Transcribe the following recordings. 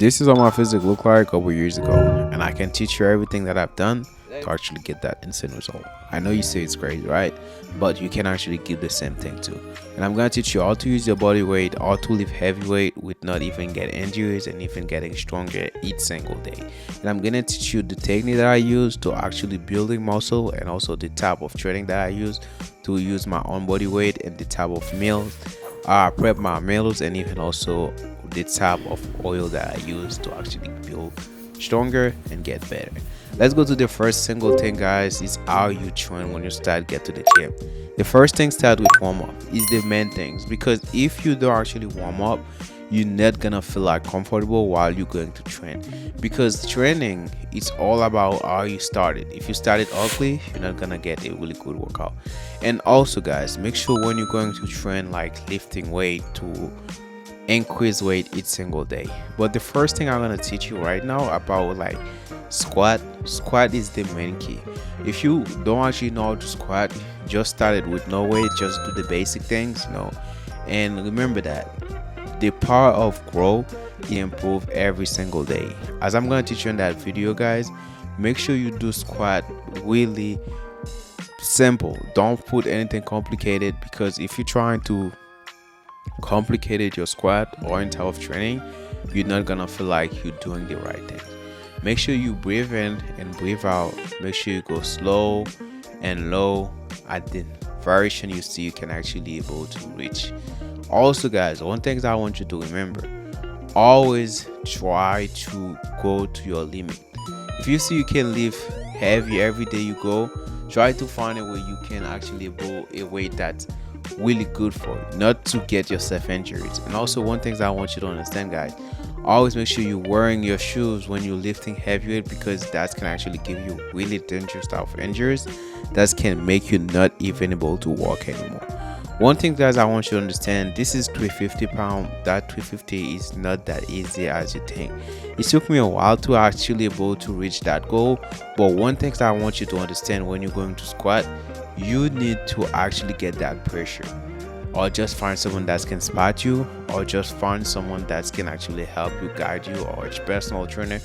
This is what my physique looked like a couple years ago, and I can teach you everything that I've done to actually get that instant result. I know you say it's crazy, right? But you can actually give the same thing too. And I'm gonna teach you how to use your body weight, how to lift heavy weight with not even get injuries and even getting stronger each single day. And I'm gonna teach you the technique that I use to actually building muscle, and also the type of training that I use to use my own body weight, and the type of meals prep my meals, and even also the type of oil that I use to actually build stronger and get better. Let's go to the first single thing, guys. Is how you train when you get to the gym. The first thing, start with warm up, is the main things, because if you don't actually warm up, you're not gonna feel like comfortable while you're going to train, because training is all about how you started. If you started ugly, you're not gonna get a really good workout. And also, guys, make sure when you're going to train, like lifting weight, to increase weight each single day. But the first thing I'm gonna teach you right now about like squat is the main key. If you don't actually know how to squat, just started with no weight, just do the basic things, and remember that the power of growth improve every single day. As I'm going to teach you in that video, guys, make sure you do squat really simple. Don't put anything complicated, because if you're trying to complicate your squat or in type of training, you're not gonna feel like you're doing the right thing. Make sure you breathe in and breathe out. Make sure you go slow and low at the variation you see you can actually be able to reach. Also, guys, one thing that I want you to remember, always try to go to your limit. If you see you can lift heavy every day you go, try to find a way you can actually go a weight that's really good for you, not to get yourself injuries. And also, one thing that I want you to understand, guys, always make sure you're wearing your shoes when you're lifting heavy weight, because that can actually give you really dangerous type of injuries that can make you not even able to walk anymore. One thing, guys, I want you to understand, this is 350 pound. That 350 is not that easy as you think. It took me a while to actually able to reach that goal. But one thing that I want you to understand, when you're going to squat, you need to actually get that pressure, or just find someone that can spot you, or just find someone that can actually help you, guide you, or a personal trainer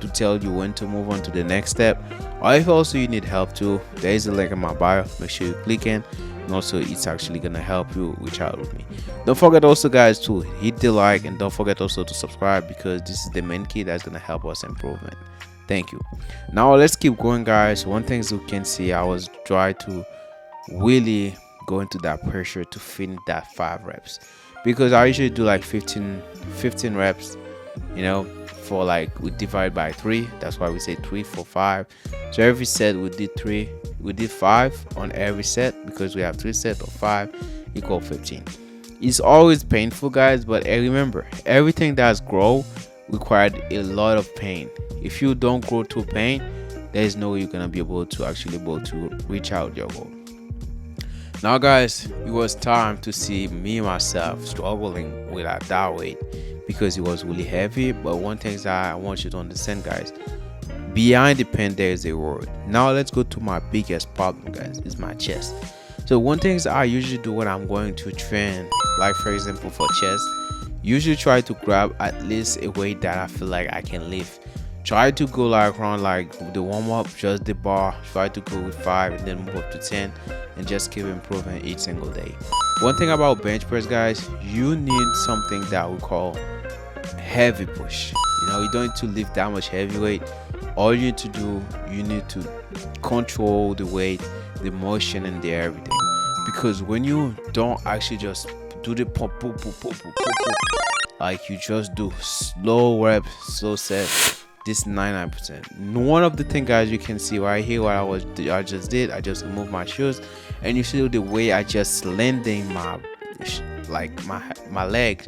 to tell you when to move on to the next step. Or if also you need help too, there is a link in my bio. Make sure you click in, and also it's actually gonna help you reach out with me. Don't forget also, guys, to hit the like, and don't forget also to subscribe, because this is the main key that's gonna help us improvement. Thank you. Now let's keep going, guys. One thing you can see, I was trying to really go into that pressure to finish that 5 reps, because I usually do like 15 reps, for like, we divide by 3. That's why we say 3 for 5. So every set we did 5 on every set, because we have 3 sets of 5 equal 15. It's always painful, guys, but remember, everything that's grow required a lot of pain. If you don't grow through pain, there is no way you're gonna be able to reach out your goal. Now, guys, it was time to see me myself struggling with that weight, because it was really heavy. But one thing that I want you to understand, guys, behind the pain there is a reward. Now let's go to my biggest problem, guys, is my chest. So one thing that I usually do when I'm going to train, like for example for chest, usually try to grab at least a weight that I feel like I can lift. Try to go like around like the warm-up, just the bar. Try to go with 5 and then move up to 10, and just keep improving each single day. One thing about bench press, guys, you need something that we call heavy push. You don't need to lift that much heavy weight. All you need to do, you need to control the weight, the motion, and the everything. Because when you don't actually just do the pump, like you just do slow reps, slow set, this 99%. One of the things, guys, you can see right here what I just removed my shoes, and you see the way I just landing my leg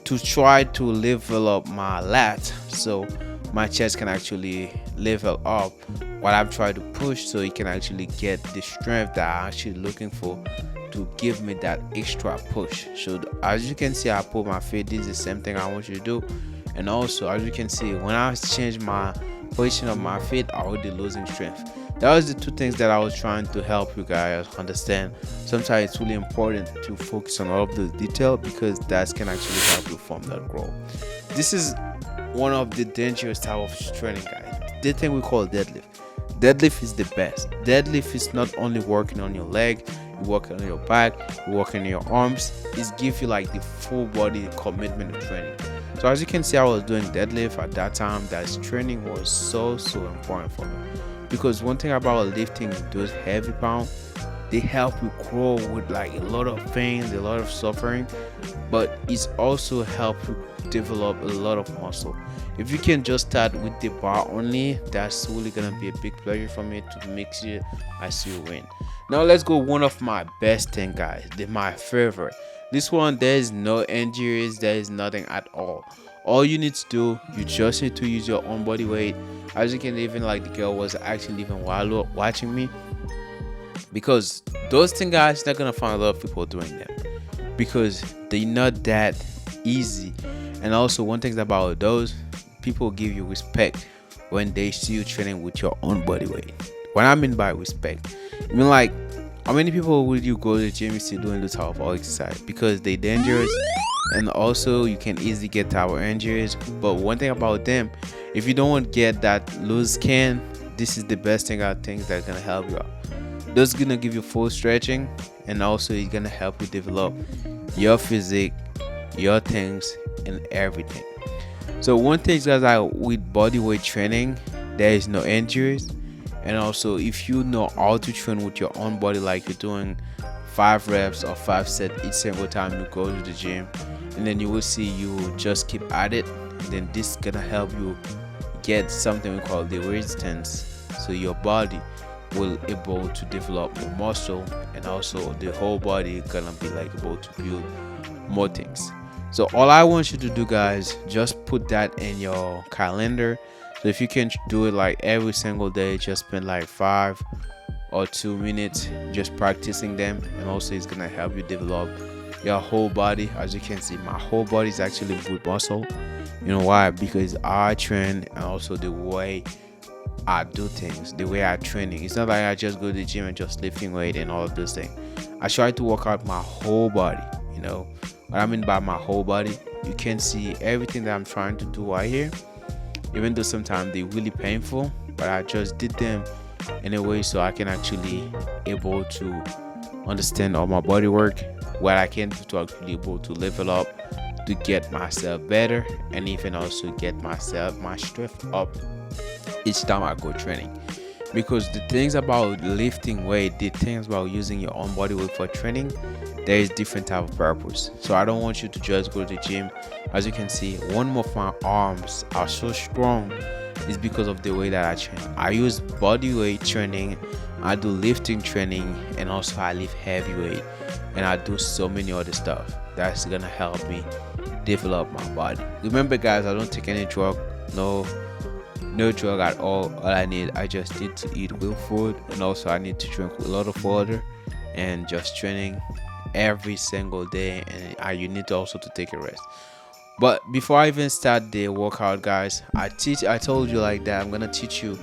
to try to level up my lat, so my chest can actually level up while I'm trying to push, so it can actually get the strength that I'm actually looking for to give me that extra push. So as you can see, I put my feet. This is the same thing I want you to do. And also, as you can see, when I change my position of my feet, I already losing strength. That was the 2 things that I was trying to help you guys understand. Sometimes it's really important to focus on all of the detail, because that can actually help you form that growth. This is one of the dangerous type of training, guys. The thing we call deadlift. Deadlift is the best. Deadlift is not only working on your leg, you working on your back, you working on your arms. It gives you like the full body commitment of training. So as you can see, I was doing deadlift at that time. That training was so important for me, because one thing about lifting those heavy pounds, they help you grow with like a lot of pains, a lot of suffering, but it's also help you develop a lot of muscle. If you can just start with the bar only, that's really gonna be a big pleasure for me to make sure I see you win. Now let's go one of my best thing, guys. My favorite. This one, there is no injuries, there is nothing at all. All you need to do, you just need to use your own body weight. As you can even like the girl was actually even while watching me, because those things, guys, not gonna find a lot of people doing them because they're not that easy. And also one thing about those, people give you respect when they see you training with your own body weight. What I mean by respect, I mean like, how many people would you go to the gym and still doing this type of exercise? Because they're dangerous, and also you can easily get type of injuries. But one thing about them, if you don't want to get that loose skin, this is the best thing I think that's gonna help you out. That's gonna give you full stretching, and also it's gonna help you develop your physique, your things, and everything. So one thing, guys, like with body weight training, there is no injuries. And also, if you know how to train with your own body, like you're doing 5 reps or 5 sets each single time you go to the gym, and then you will see you will just keep at it, and then this is gonna help you get something we call the resistance. So your body will able to develop more muscle, and also the whole body gonna be like able to build more things. So all I want you to do, guys, just put that in your calendar. So if you can do it like every single day, just spend like 5 or 2 minutes just practicing them, and also it's gonna help you develop your whole body. As you can see, my whole body is actually good muscle. You know why? Because I train, and also the way I do things, the way I training. It's not like I just go to the gym and just lifting weight and all of those things. I try to work out my whole body. You know what I mean by my whole body? You can see everything that I'm trying to do right here. Even though sometimes they're really painful, but I just did them in a way so I can actually able to understand all my body work, what I can do to actually able to level up, to get myself better, and even also get my strength up each time I go training. Because the things about lifting weight, the things about using your own body weight for training, there is different type of purpose. So I don't want you to just go to the gym. As you can see, one of my arms are so strong is because of the way that I train. I use body weight training, I do lifting training, and also I lift heavy weight, and I do so many other stuff that's gonna help me develop my body. Remember, guys, I don't take any drug, no drug at all. All I just need to eat real food, and also I need to drink a lot of water, and just training every single day, and you need to also to take a rest. But before I even start the workout, guys, I told you like that I'm gonna teach you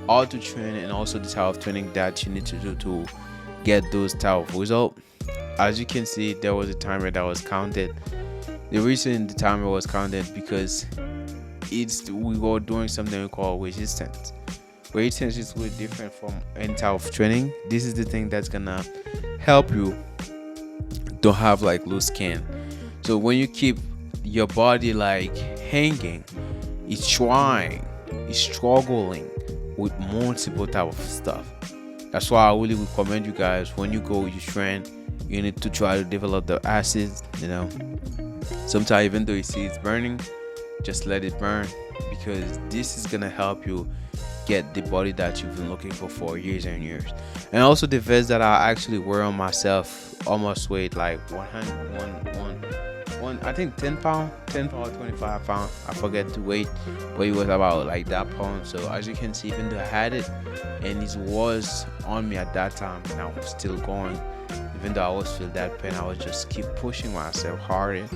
how to train, and also the type of training that you need to do to get those type of results. As you can see, there was a timer that was counted. The reason the timer was counted because we were doing something we call resistance. Resistance is really different from any type of training. This is the thing that's gonna help you don't have like loose skin. So when you keep your body like hanging, it's struggling with multiple type of stuff. That's why I really recommend you guys, when you go you train, you need to try to develop the acids. You know, sometimes even though you see it's burning, just let it burn, because this is gonna help you get the body that you've been looking for years and years. And also the vest that I actually wear on myself almost weighed like 1 I think 10 pound, 25 pound, I forget the weight, but it was about like that pound. So as you can see, even though I had it and it was on me at that time, and I was still going, even though I was feel that pain, I was just keep pushing myself harder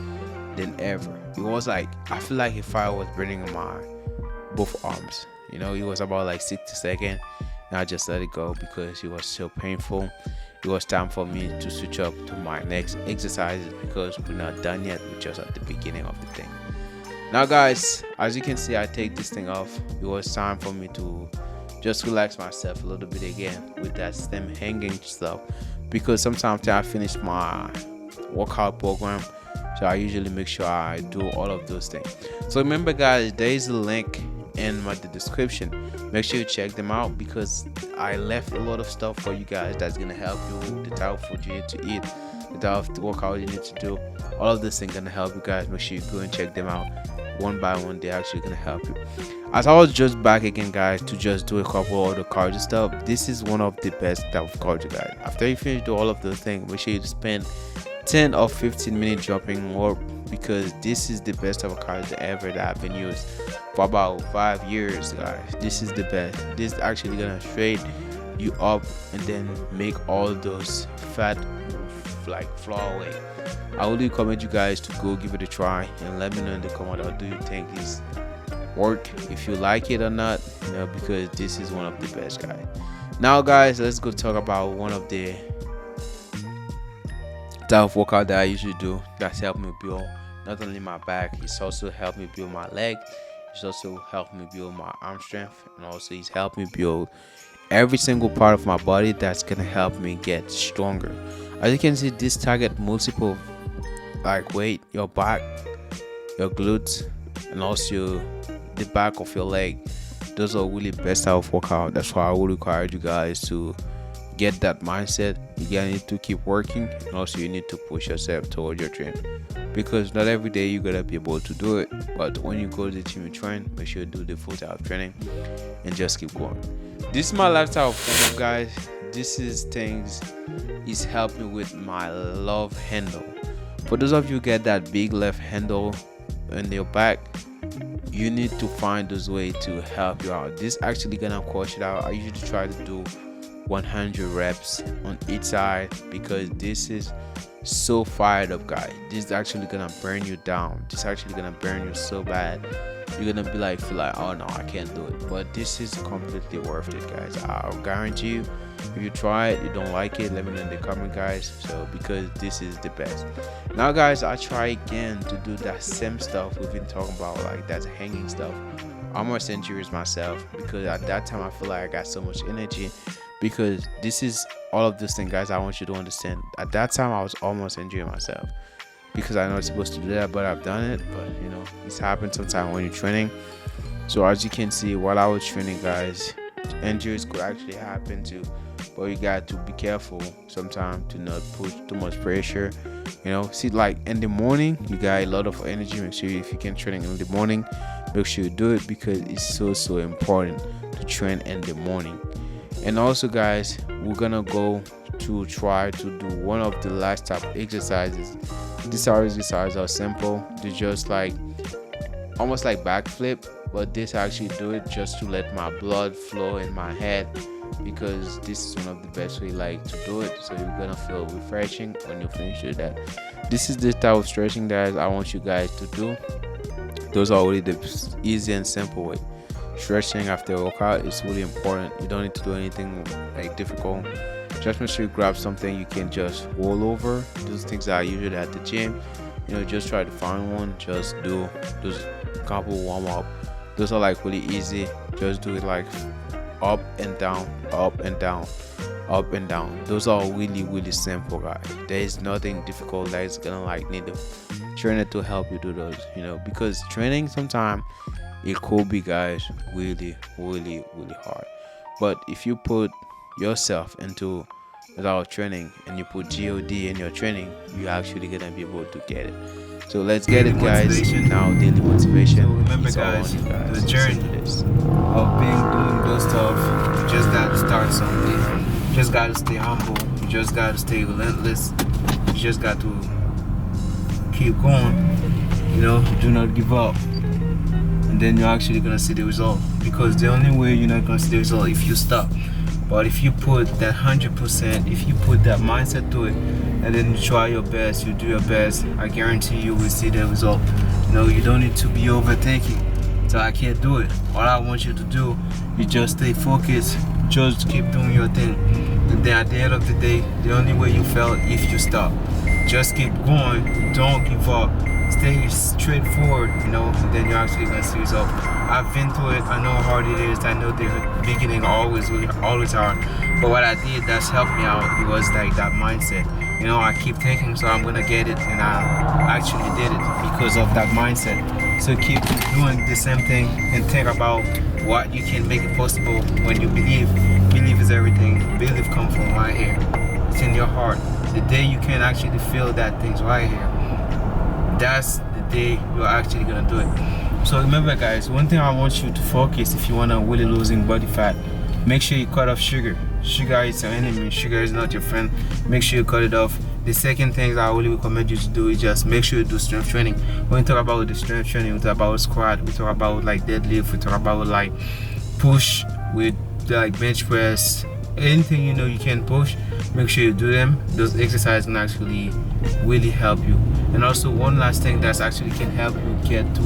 than ever. It was like, I feel like a fire was burning in my both arms. You know, it was about like 60 seconds, and I just let it go because it was so painful. It was time for me to switch up to my next exercises, because we're not done yet. We're just at the beginning of the thing. Now guys, as you can see, I take this thing off. It was time for me to just relax myself a little bit again with that stem hanging stuff, because sometimes I finish my workout program, so I usually make sure I do all of those things. So remember guys, there is a link in the description. Make sure you check them out, because I left a lot of stuff for you guys that's gonna help you, the type of food you need to eat, the type of workout you need to do. All of this thing gonna help you guys. Make sure you go and check them out one by one. They're actually gonna help you. As I was just back again guys to just do a couple of the cardio stuff, this is one of the best type of cardio guys. After you finish do all of those things, make sure you spend 10 or 15 minutes dropping more, because this is the best type of cardio ever that I've been used for about 5 years guys. This is the best. This is actually gonna straight you up and then make all those fat like flow away. I would recommend you guys to go give it a try and let me know in the comment, how do you think this work, if you like it or not, because this is one of the best guys. Now guys, let's go talk about one of the type of workout that I usually do that's helped me build not only my back, it's also helped me build my leg, it's also helped me build my arm strength, and also it's helped me build every single part of my body that's gonna help me get stronger. As you can see, this target multiple like weight, your back, your glutes, and also the back of your leg. Those are really best type of workout. That's why I would encourage you guys to get that mindset. You need to keep working, and also you need to push yourself toward your dream, because not every day you're gonna be able to do it, but when you go to the gym and train, make sure you do the full time training and just keep going. This is my lifestyle form guys. This is helping with my love handle. For those of you who get that big left handle in your back, you need to find those ways to help you out. This actually gonna crush it out. I usually try to do 100 reps on each side, because this is so fired up guys. This is actually gonna burn you down. This is actually gonna burn you so bad, you're gonna be like, feel like, oh no, I can't do it. But this is completely worth it guys. I'll guarantee you, if you try it, you don't like it, let me know in the comment guys. So because this is the best. Now guys, I try again to do that same stuff we've been talking about, like that hanging stuff. I almost injured myself, because at that time I feel like I got so much energy, because this is all of this thing guys. I want you to understand, at that time I was almost injuring myself, because I know it's supposed to do that, but I've done it. But it's happened sometimes when you're training. So as you can see, while I was training guys, injuries could actually happen too, but you got to be careful sometimes to not push too much pressure. See, like in the morning you got a lot of energy. Make sure if you can train in the morning, make sure you do it, because it's so important to train in the morning. And also guys, we're gonna go to try to do one of the last type of exercises. These exercises are simple. They're just like almost like backflip, but this actually do it just to let my blood flow in my head, because this is one of the best way like to do it. So you're gonna feel refreshing when you finish with that. This is the type of stretching that I want you guys to do. Those are really the easy and simple way. Stretching after a workout is really important. You don't need to do anything like difficult. Just make sure you grab something you can just roll over. Those things that I usually at the gym. Just try to find one. Just do those couple warm up. Those are like really easy. Just do it like up and down, up and down, up and down. Those are really simple guys. There is nothing difficult that is gonna like need a trainer to help you do those. Because training sometimes it could be guys really hard, but if you put yourself into without training and you put God in your training, you're actually gonna be able to get it. So let's get it guys. Now daily motivation. So remember guys, the journey of doing those stuff, you just gotta start something. You just gotta stay humble, you just gotta stay relentless, you just got to keep going, do not give up, and then you're actually gonna see the result. Because the only way you're not gonna see the result if you stop. But if you put that 100%, if you put that mindset to it, and then you try your best, you do your best, I guarantee you will see the result. You don't need to be overthinking. So I can't do it. All I want you to do, you just stay focused, just keep doing your thing. And then at the end of the day, the only way you fail if you stop. Just keep going, don't give up. stay straightforward, you know, and then you're actually gonna see results. I've been through it. I know how hard it is. I know the beginning always hard. But what I did that's helped me out, it was like that mindset. You know, I keep thinking, so I'm gonna get it, and I actually did it because of that mindset. So keep doing the same thing and think about what you can make it possible when you believe. Believe is everything. Believe comes from right here. It's in your heart. The day you can actually feel that thing's right here, that's the day you're actually gonna do it. So remember guys, one thing I want you to focus if you wanna really losing body fat, make sure you cut off sugar. Sugar is your enemy. Sugar is not your friend. Make sure you cut it off. The second thing I really recommend you to do is just make sure you do strength training. When we talk about the strength training, we talk about squat, we talk about like deadlift, we talk about like push with like bench press, anything you know you can push. Make sure you do them. Those exercises can actually really help you. And also one last thing that's actually can help you get to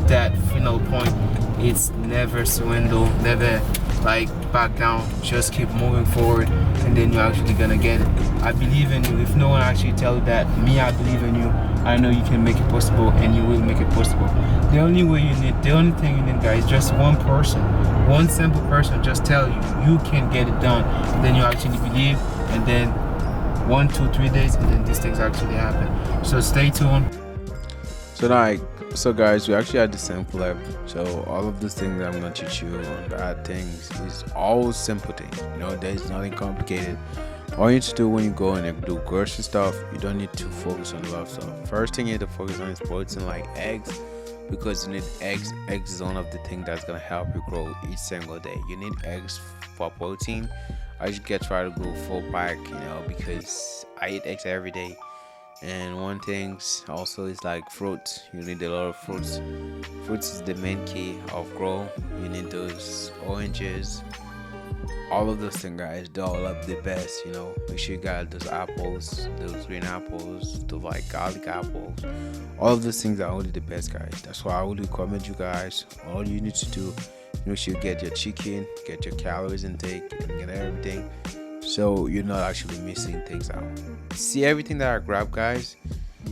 that final point, it's never swindle, never like back down, just keep moving forward, and then you're actually gonna get it. I believe in you. If no one actually tell you that, me, I believe in you. I know you can make it possible, and you will make it possible. The only thing you need guys, just one person, one simple person just tell you you can get it done, and then you actually believe, and then 1, 2, 3 days, and then these things actually happen. So stay tuned. So guys, we actually had the sample app. So all of these things that I'm gonna teach you on that things is all simple things. You know, there's nothing complicated. All you need to do when you go and do grocery stuff, you don't need to focus on a lot of stuff. First thing you need to focus on is protein, like eggs, because you need eggs. Eggs is one of the things that's gonna help you grow each single day. You need eggs for protein. I just try to go full pack, you know, because I eat eggs every day. And one thing also is like fruits. You need a lot of fruits. Fruits is the main key of grow. You need those oranges, all of those things guys. They're all of the best, you know. Make sure you got those apples, those green apples, the like garlic apples. All of those things are only the best guys. That's why I would recommend you guys. All you need to do, make sure you get your chicken, get your calories intake, and get everything, so you're not actually missing things out. See everything that I grab guys,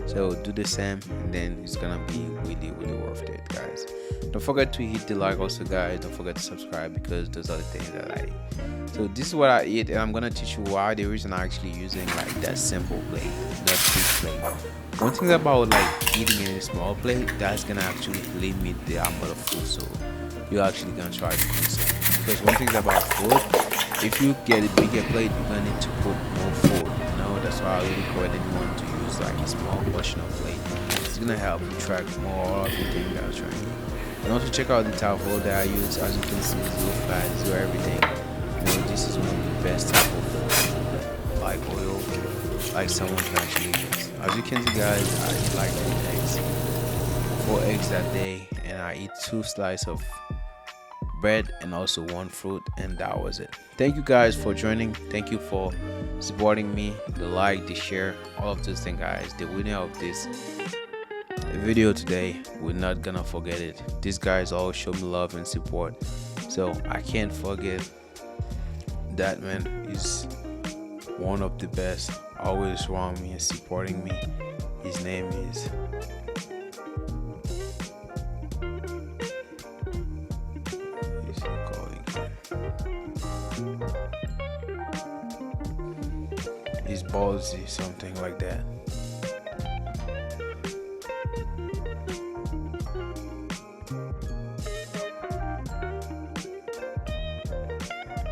so do the same, and then it's gonna be really worth it guys. Don't forget to hit the like also guys. Don't forget to subscribe, because those are the things that I eat. So this is what I eat, and I'm gonna teach you why the reason I'm actually using like that simple plate, not big plate. One thing about like eating in a small plate, that's gonna actually limit the amount of food, so you're actually gonna try to consume. Because one thing about food, if you get a bigger plate, you're gonna need to put more food. You know, that's why I really recommend anyone to use like a small portion of plate. It's gonna help you track more of the things that you're trying. And also check out the type of oil that I use. As you can see, zero fat, zero everything. You know, this is one of the best type of like oil, like someone can actually use. As you can see guys, I eat like 4 eggs that day, and I eat 2 slices of bread and also 1 fruit, and that was it. Thank you guys for joining. Thank you for supporting me. The like, the share, all of those things guys. The winner of this video today, we're not gonna forget it. These guys always show me love and support, so I can't forget that. Man is one of the best, always around me and supporting me. His name is his ballsy, something like that.